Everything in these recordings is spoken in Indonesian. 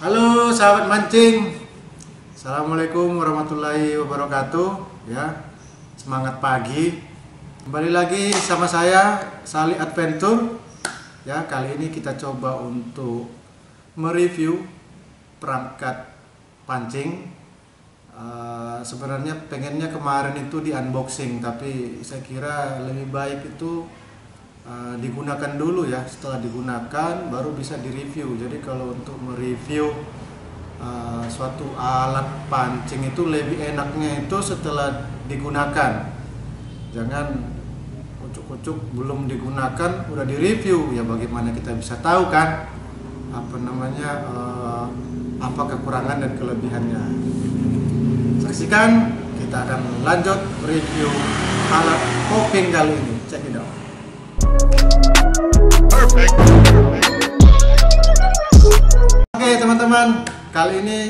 Halo sahabat mancing, assalamualaikum warahmatullahi wabarakatuh. Ya, semangat pagi. Kembali lagi sama saya Sali Adventure. Ya, kali ini kita coba untuk mereview perangkat pancing. Sebenarnya pengennya kemarin itu di unboxing, tapi saya kira lebih baik itu digunakan dulu ya. Setelah digunakan baru bisa direview. Jadi kalau untuk mereview suatu alat pancing itu lebih enaknya itu setelah digunakan. Jangan ucuk-ucuk belum digunakan udah direview, ya bagaimana kita bisa tahu kan apa kekurangan dan kelebihannya. Saksikan, kita akan lanjut review alat popping kali ini. Check it out. Oke teman-teman, kali ini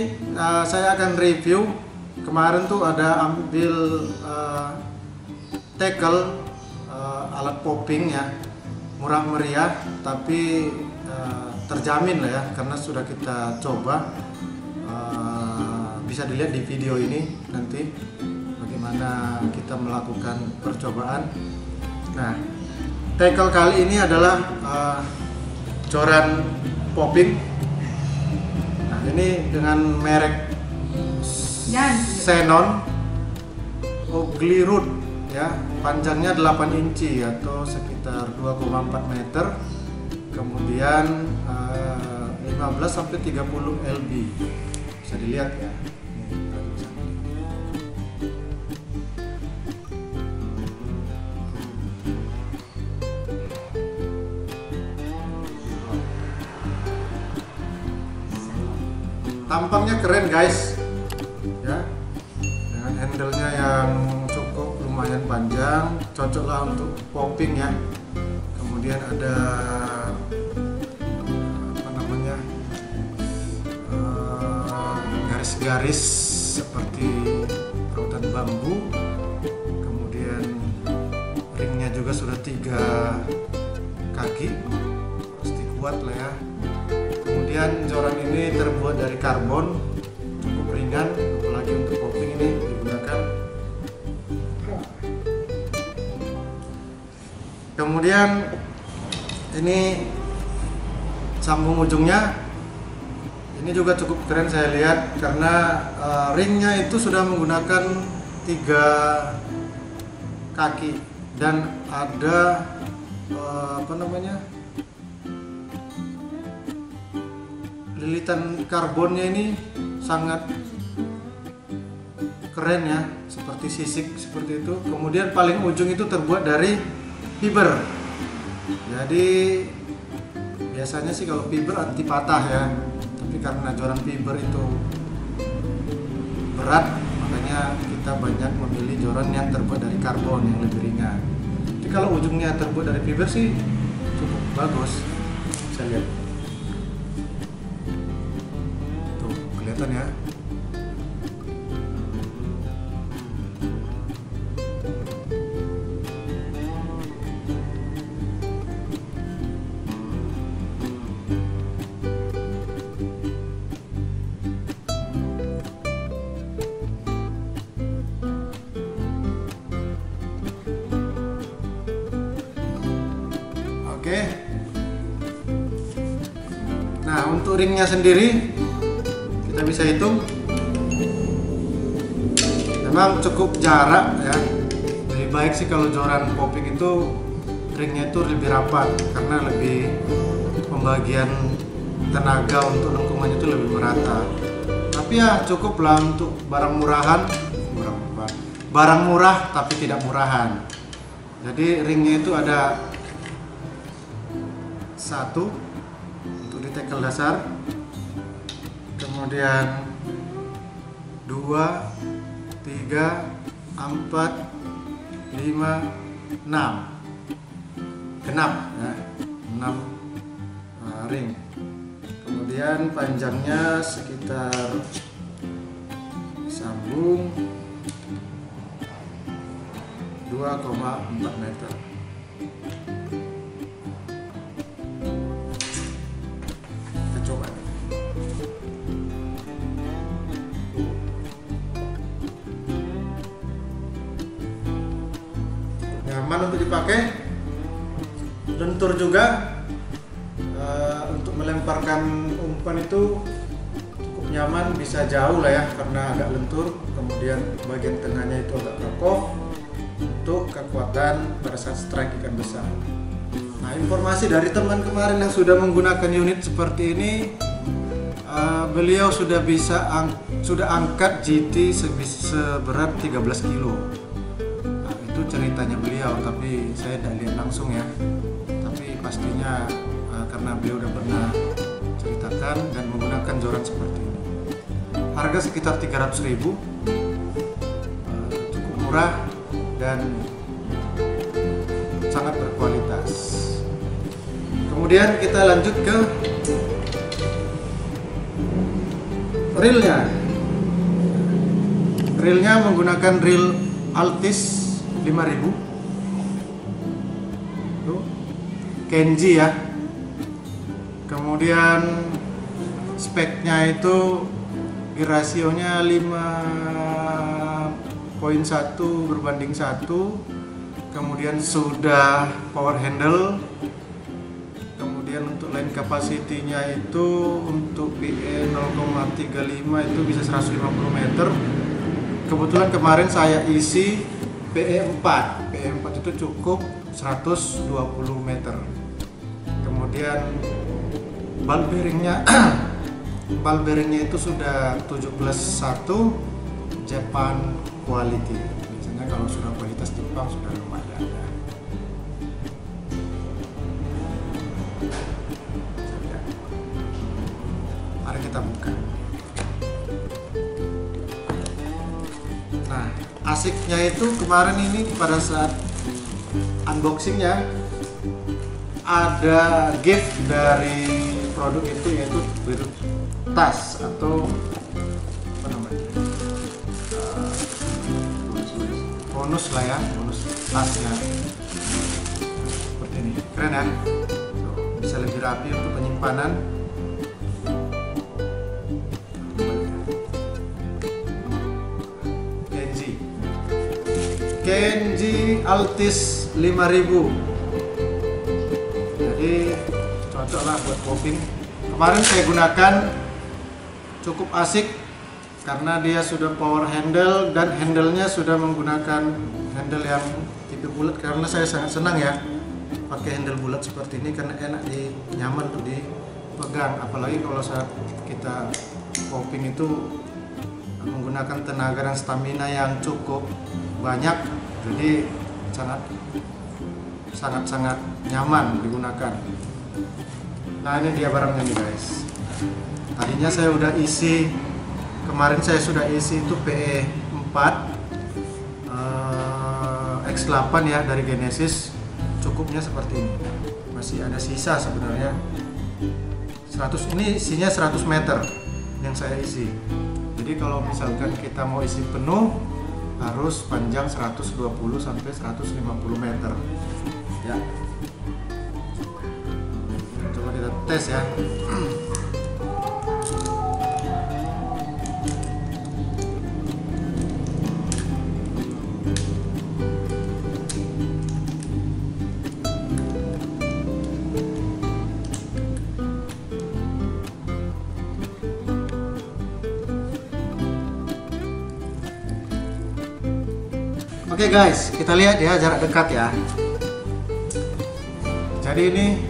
saya akan review. Kemarin tuh ada ambil tackle alat popping ya, murah meriah tapi terjamin lah ya, karena sudah kita coba. Bisa dilihat di video ini nanti bagaimana kita melakukan percobaan. Nah, tackle kali ini adalah joran popping. Nah, ini dengan merek Xenon Oglirud ya, panjangnya 8 inci atau sekitar 2,4 meter, kemudian 15 sampai 30 lb. Bisa dilihat ya. Tampangnya keren guys ya, dengan handle-nya yang cukup lumayan panjang, cocok lah untuk popping ya. Kemudian ada garis-garis seperti rautan bambu. Kemudian ringnya juga sudah 3 kaki, pasti kuat lah ya. Kemudian joran ini terbuat dari karbon, cukup ringan, apalagi untuk popping ini digunakan. Kemudian ini sambung ujungnya, ini juga cukup keren saya lihat, karena ringnya itu sudah menggunakan 3 kaki dan ada lilitan karbonnya ini sangat keren ya, seperti sisik seperti itu. Kemudian paling ujung itu terbuat dari fiber. Jadi biasanya sih kalau fiber anti patah ya, tapi karena joran fiber itu berat, makanya kita banyak memilih joran yang terbuat dari karbon yang lebih ringan. Jadi kalau ujungnya terbuat dari fiber sih cukup bagus. Saya lihat ya. Oke. Nah, untuk ringnya sendiri kita bisa hitung, memang cukup jarak ya. Lebih baik sih kalau joran popping itu ringnya itu lebih rapat, karena lebih pembagian tenaga untuk lengkungannya itu lebih merata. Tapi ya cukup lah untuk barang murah tapi tidak murahan. Jadi ringnya itu ada 1 untuk di tackle dasar, kemudian 2, 3, 4, 5, 6 genap ya, 6 ring. Kemudian panjangnya sekitar sambung 2,4 meter. Kita coba. nyaman untuk dipakai. Lentur juga, untuk melemparkan umpan itu cukup nyaman, bisa jauh lah ya karena agak lentur. Kemudian bagian tengahnya itu agak kokoh untuk kekuatan pada saat strike ikan besar. Nah, informasi dari teman kemarin yang sudah menggunakan unit seperti ini, beliau sudah sudah angkat GT seberat 13 kilo. Nah, itu ceritanya beliau, tapi saya tidak lihat langsung ya. Tapi pastinya karena beliau udah pernah ceritakan dan menggunakan joran seperti ini. Harga sekitar 300.000, cukup murah dan sangat berkualitas. Kemudian kita lanjut ke reelnya. Reelnya menggunakan reel Altis 5000. Tuh, Kenji ya. Kemudian speknya itu rasionya 5.1 berbanding 1. Kemudian sudah power handle. Kemudian untuk line capacity-nya itu untuk PE 0,35 itu bisa 150 meter. Kebetulan kemarin saya isi PE 4. PE 4 itu cukup 120 meter. Kemudian ball bearingnya ball bearingnya itu sudah 17.1 Japan quality. Biasanya kalau sudah kualitas Jepang sudah lumayan ya. Mari kita buka. Nah, asiknya itu kemarin ini pada saat unboxingnya ada gift dari produk itu, yaitu tas atau apa namanya, bonus lah ya, bonus tasnya seperti ini, keren ya. Bisa lebih rapi untuk penyimpanan. Kenji Altis 5000. Jadi cocok lah buat popping. Kemarin saya gunakan, cukup asik karena dia sudah power handle dan handle-nya sudah menggunakan handle yang tipe bulat, karena saya sangat senang ya pakai handle bulat seperti ini karena enak, nyaman untuk dipegang. Apalagi kalau saat kita popping itu menggunakan tenaga dan stamina yang cukup banyak, jadi sangat nyaman digunakan. Nah, ini dia barangnya nih guys. Tadinya saya udah isi, kemarin saya sudah isi itu PE 4 X8 ya dari Genesis. Cukupnya seperti ini. Masih ada sisa sebenarnya. 100, ini isinya 100 meter yang saya isi. Jadi kalau misalkan kita mau isi penuh harus panjang 120 sampai 150 meter. Ya. Coba kita tes ya. Oke guys, kita lihat ya jarak dekat ya. Jadi ini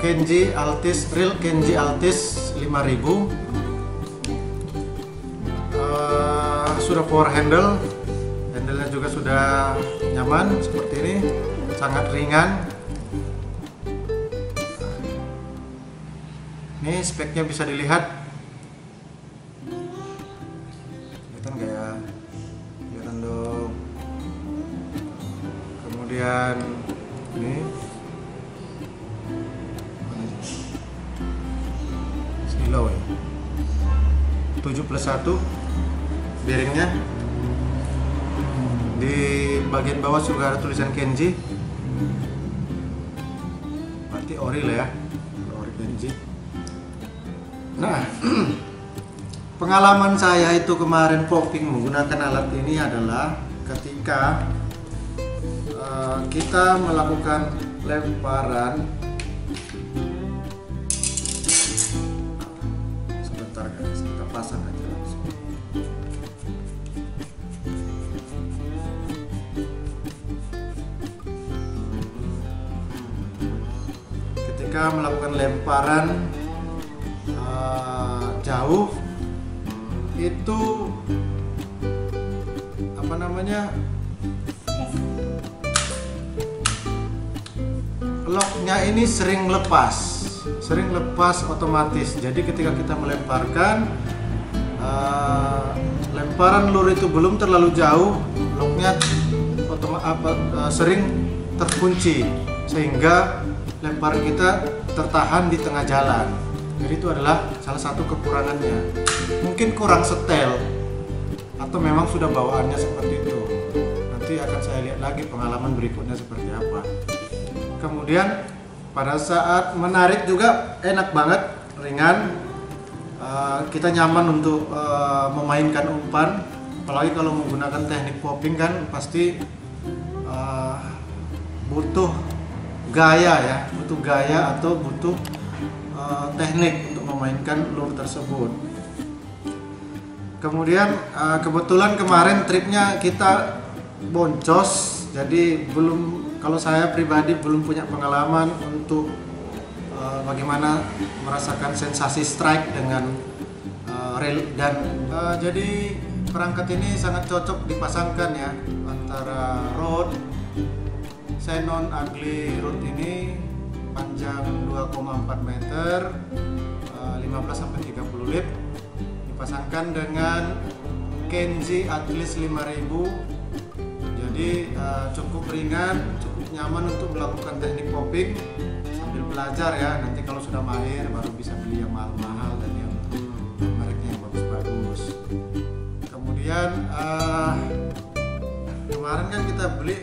Kenji Altis, reel Kenji Altis 5000. Sudah power handle, handle-nya juga sudah nyaman seperti ini, sangat ringan. Ini speknya bisa dilihat, kelihatan nggak ya? Kelihatan dong. Kemudian ini silo ya, 7+1 bearingnya. Di bagian bawah juga ada tulisan Kenji, berarti ori lah ya, ori Kenji. Nah, pengalaman saya itu kemarin popping menggunakan alat ini adalah ketika kita melakukan lemparan. Sebentar guys, kita pasang aja langsung. Ketika melakukan lemparan jauh itu apa namanya, locknya ini sering lepas otomatis. Jadi ketika kita melemparkan lemparan lur itu belum terlalu jauh, locknya sering terkunci sehingga lemparan kita tertahan di tengah jalan. Jadi itu adalah salah satu kekurangannya. Mungkin kurang setel atau memang sudah bawaannya seperti itu. Nanti akan saya lihat lagi pengalaman berikutnya seperti apa. Kemudian pada saat menarik juga enak banget, ringan. Kita nyaman untuk memainkan umpan. Apalagi kalau menggunakan teknik popping kan pasti butuh gaya ya, atau butuh teknik untuk memainkan lure tersebut. Kemudian kebetulan kemarin tripnya kita boncos, jadi kalau saya pribadi belum punya pengalaman untuk bagaimana merasakan sensasi strike dengan reel, dan jadi perangkat ini sangat cocok dipasangkan ya, antara rod Shannon Ugly Rod ini panjang 2,4 meter, 15-30 lip, dipasangkan dengan Kenji Atlas 5000. Jadi cukup ringan, cukup nyaman untuk melakukan teknik popping sambil belajar ya. Nanti kalau sudah mahir baru bisa beli yang mahal-mahal dan yang mereknya yang bagus-bagus. Kemudian kemarin kan kita beli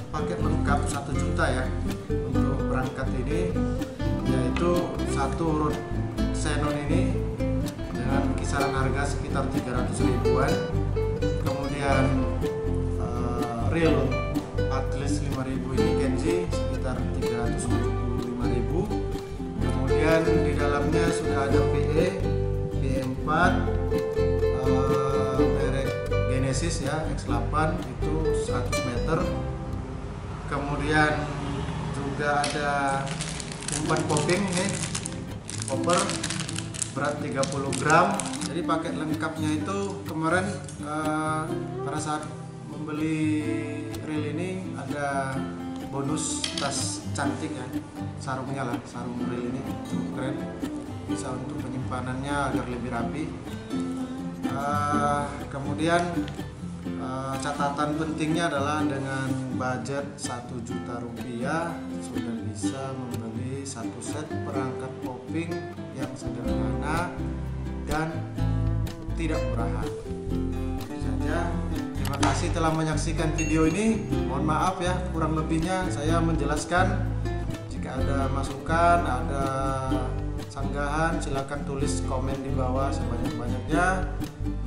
paket lengkap 1 juta ya untuk perangkat ini, yaitu satu rod Shannon ini dengan kisaran harga sekitar 300 ribuan. Kemudian reel Atlas 5000 ini Kenji sekitar 375.000. Kemudian di dalamnya sudah ada PE 4 merek Genesis ya, X8 itu 100 meter. Kemudian juga ada umpan popping nih, popper berat 30 gram. Jadi paket lengkapnya itu kemarin pada saat membeli reel ini ada bonus tas cantik ya, sarungnya lah, sarung reel ini cukup keren, bisa untuk penyimpanannya agar lebih rapi. Kemudian catatan pentingnya adalah dengan budget 1 juta rupiah sudah bisa membeli satu set perangkat popping yang sederhana dan tidak murahan. Itu saja. Terima kasih telah menyaksikan video ini. Mohon maaf ya kurang lebihnya saya menjelaskan. Jika ada masukan, ada sanggahan, silakan tulis komen di bawah sebanyak-banyaknya.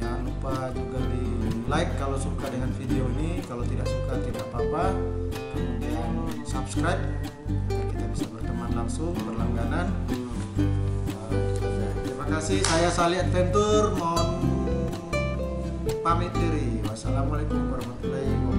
Jangan lupa juga di like kalau suka dengan video ini, kalau tidak suka tidak apa-apa. Kemudian subscribe agar kita bisa berteman langsung, berlangganan. Terima kasih, saya Sally Adventure mohon pamit diri. Wassalamualaikum warahmatullahi wabarakatuh.